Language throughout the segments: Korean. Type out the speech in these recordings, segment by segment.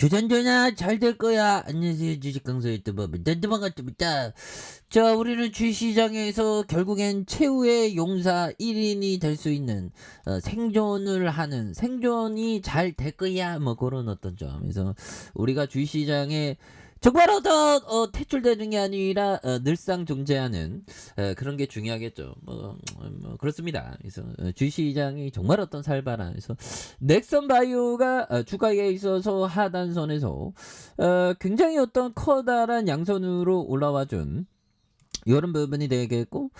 조전조나 잘 될 거야. 안녕하세요. 주식강사 유튜버 반갑습니다. 자, 우리는 주시장에서 결국엔 최후의 용사 1인이 될 수 있는 생존을 하는 생존이 잘 될 거야. 뭐 그런 어떤 점. 그래서 우리가 주시장에 정말 어떤 퇴출되는 게 아니라 늘상 존재하는 그런 게 중요하겠죠. 뭐 그렇습니다. 그래서 주시장이 정말 어떤 살바라. 그래서 넥선 바이오가 주가에 있어서 하단선에서 굉장히 어떤 커다란 양선으로 올라와준 이런 부분이 되겠고,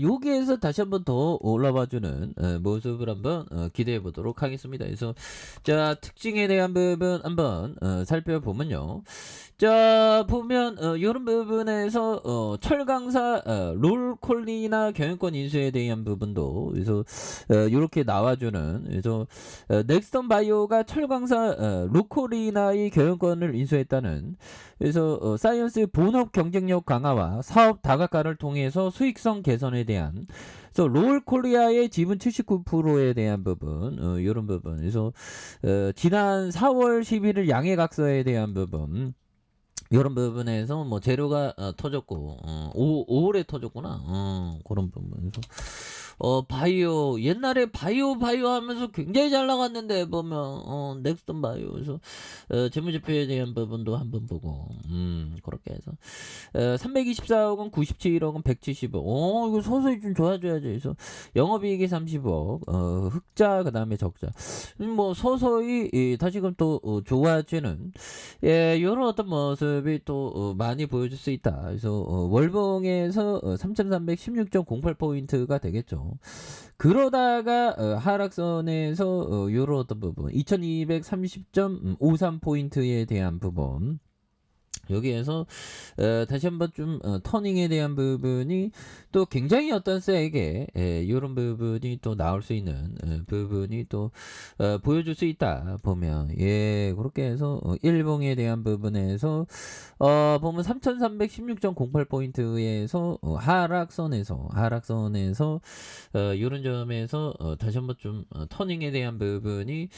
여기에서 다시 한번 더 올라와주는 모습을 한번 기대해 보도록 하겠습니다. 그래서 자, 특징에 대한 부분 한번 살펴보면요. 자, 보면 이런 부분에서 철강사 롤콜리나 경영권 인수에 대한 부분도 그래서 이렇게 나와주는, 그래서 넥스턴 바이오가 철강사 롤콜리나의 경영권을 인수했다는, 그래서 사이언스 본업 경쟁력 강화와 사업 다각화를 통해서 수익성 개선에 대한, 그래서 롤 코리아의 지분 79%에 대한 부분, 이런 부분, 그래서 지난 4월 11일 양해각서에 대한 부분, 이런 부분에서 뭐 재료가 터졌고, 5월에 터졌구나. 그런 부분. 그래서 바이오, 옛날에 바이오 하면서 굉장히 잘 나갔는데 보면 넥스턴 바이오. 그래서 재무제표에 대한 부분도 한번 보고, 그렇게 해서 324억은 97억은 170억. 이거 서서히 좀 좋아져야죠. 그래서 영업이익이 30억, 흑자 그다음에 적자. 뭐 서서히 다시금 또 좋아지는 이런 어떤 모습이 또 많이 보여줄 수 있다. 그래서 월봉에서 3,316.08포인트가 되겠죠. 그러다가 하락선에서 이런 어떤 부분 2230.53포인트에 대한 부분, 여기에서 다시 한번 좀 터닝에 대한 부분이 또 굉장히 어떤 세게 이런 부분이 또 나올 수 있는 부분이 또 보여줄 수 있다 보면, 그렇게 해서 일봉에 대한 부분에서 보면 3316.08포인트에서 하락선에서 이런 점에서 다시 한번 좀 터닝에 대한 부분이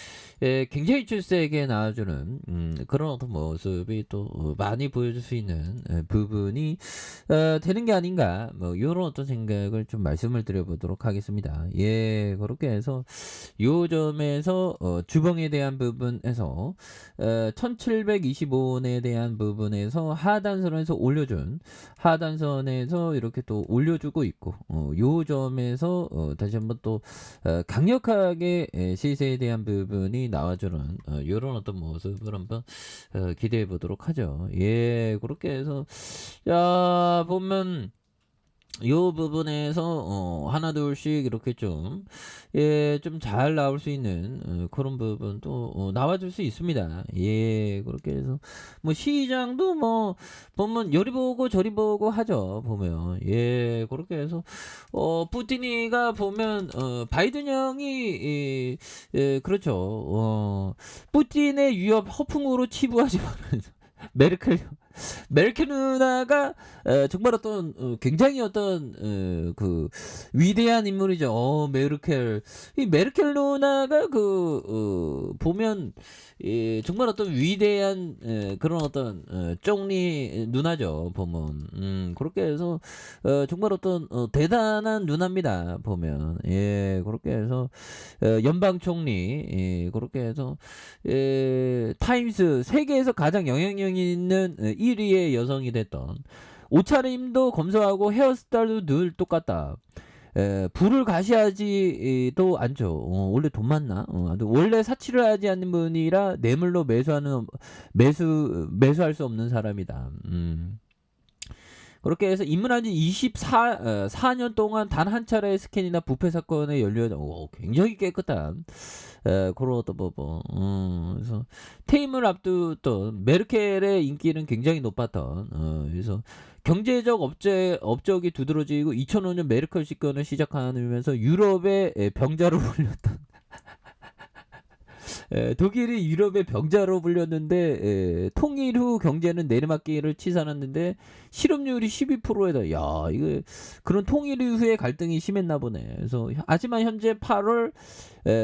굉장히 좀 세게 나와주는 그런 어떤 모습이 또 많이 보여줄 수 있는 부분이 되는 게 아닌가, 뭐 이런 어떤 생각을 좀 말씀을 드려보도록 하겠습니다. 그렇게 해서 요 점에서 주봉에 대한 부분에서 1725원에 대한 부분에서 하단선에서 올려준, 하단선에서 이렇게 또 올려주고 있고, 요 점에서 다시 한번 또 강력하게 시세에 대한 부분이 나와주는 이런 어떤 모습을 한번 기대해 보도록 하죠. 그렇게 해서 자, 보면 요 부분에서 하나 둘씩 이렇게 좀 좀 잘 나올 수 있는 그런 부분도 나와줄 수 있습니다. 그렇게 해서 뭐 시장도 뭐 보면 요리 보고 저리 보고 하죠. 보면 그렇게 해서 푸틴이가 보면 바이든 형이 그렇죠. 푸틴의 위협 허풍으로 치부하지 말아요. 메르켈 누나가 정말 어떤 굉장히 어떤 그 위대한 인물이죠. 이 메르켈 누나가 보면 정말 어떤 위대한 그런 어떤 쫑리 누나죠. 보면 그렇게 해서 정말 어떤 대단한 누나입니다. 보면 그렇게 해서 연방 총리, 그렇게 해서 타임스 세계에서 가장 영향력 있는 1위의 여성이 됐던, 옷차림도 검소하고 헤어스타일도 늘 똑같다. 불을 가시하지도 않죠. 원래 돈 많나? 원래 사치를 하지 않는 분이라 뇌물로 매수할 수 없는 사람이다. 그렇게 해서 입문한 지 4년 동안 단 한 차례의 스캔이나 부패 사건에 굉장히 깨끗한 그런 어떤 부분. 그래서 퇴임을 앞두던 메르켈의 인기는 굉장히 높았던, 그래서 경제적 업적이 두드러지고 2005년 메르켈 집권을 시작하면서 유럽의 병자를 올렸던 독일이 유럽의 병자로 불렸는데 통일 후 경제는 내리막길을 치솟았는데 실업률이 12%에다. 야, 이거 그런 통일 이후에 갈등이 심했나 보네. 그래서 하지만 현재 8월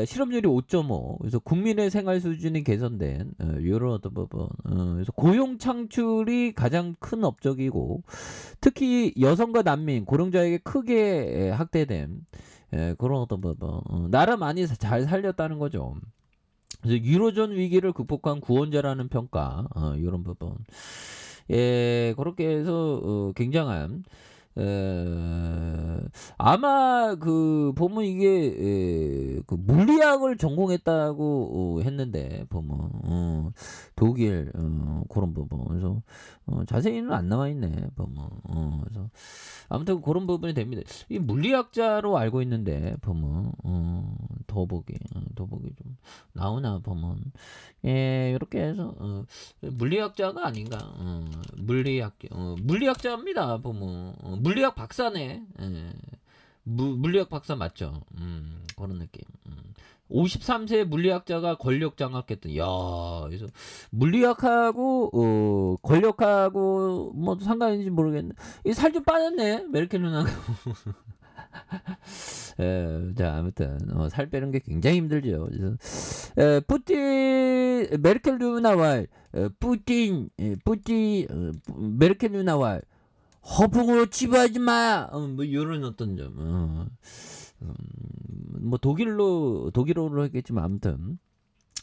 실업률이 5.5. 그래서 국민의 생활 수준이 개선된 요런 어떤 부분. 그래서 고용 창출이 가장 큰 업적이고 특히 여성과 난민, 고령자에게 크게 학대된 그런 어떤 부분. 나라 많이 잘 살렸다는 거죠. 그래서 유로존 위기를 극복한 구원자라는 평가, 이런 부분. 예, 그렇게 해서 굉장한 아마 그 보면 이게 그 물리학을 전공했다고 했는데 보면 독일 그런 부분. 그래서 자세히는 안 나와 있네 보면. 그래서 아무튼 그런 부분이 됩니다. 이 물리학자로 알고 있는데 보면 더보기 좀 나오나 보면 예 이렇게 해서 물리학자가 아닌가 물리학자입니다 보면 물리학 박사네. 예. 물리학 박사 맞죠? 그런 느낌. 53세 물리학자가 권력 장악했던. 야, 그래서 물리학하고 권력하고 뭐 상관인지 모르겠네. 이 살 좀 빠졌네 메르켈 누나가. 자 아무튼 살 빼는 게 굉장히 힘들죠. 그래서 푸틴 메르켈 누나와 메르켈 누나와 허풍으로 치부하지 마. 뭐 이런 어떤 점. 뭐 독일어로 했겠지만 아무튼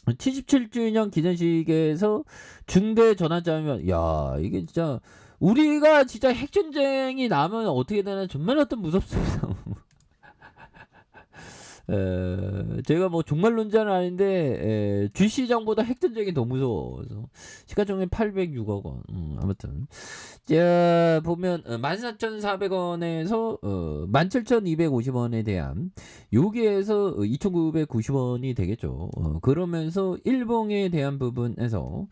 77주년 기념식에서 중대 전환점이면 야 이게 진짜 우리가 진짜 핵전쟁이 나면 어떻게 되나 정말 어떤 무섭습니다. 제가 뭐 종말론자는 아닌데 주시장보다 핵전쟁이 더 무서워. 그래서 시가총액 806억 원. 아무튼 자 보면 14,400원에서 17,250원에 대한 여기에서 2,990원이 되겠죠. 그러면서 일봉에 대한 부분에서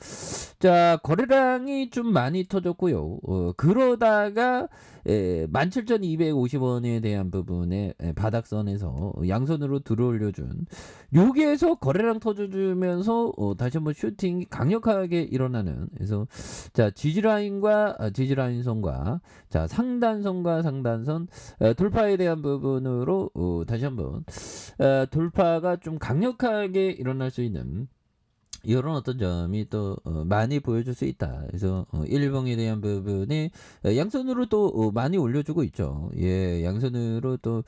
자 거래량이 좀 많이 터졌고요. 그러다가 17,250원에 대한 부분에 바닥선에서 양손으로 들어올려준 여기에서 거래량 터져주면서 다시 한번 슈팅이 강력하게 일어나는. 그래서 자 지지라인과 지지라인선과 자 상단선과 상단선 돌파에 대한 부분으로 다시 한번 돌파가 좀 강력하게 일어날 수 있는 이런 어떤 점이 또 많이 보여줄 수 있다. 그래서 일봉에 대한 부분이 양손으로 또 많이 올려주고 있죠. 예, 양손으로 또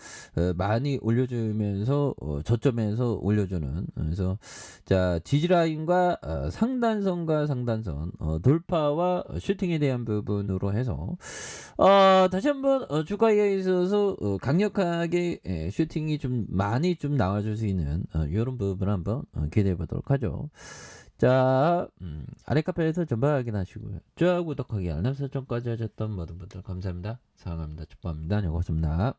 많이 올려주면서 저점에서 올려주는. 그래서 자 지지라인과 상단선과 상단선 돌파와 슈팅에 대한 부분으로 해서 다시 한번 주가에 있어서 강력하게 슈팅이 좀 많이 좀 나와줄 수 있는 이런 부분 한번 기대해 보도록 하죠. 자, 아래 카페에서 전방 확인하시고요. 좋아요, 구독하기, 알람 설정까지 하셨던 모든 분들 감사합니다. 사랑합니다. 축복합니다. 고맙습니다.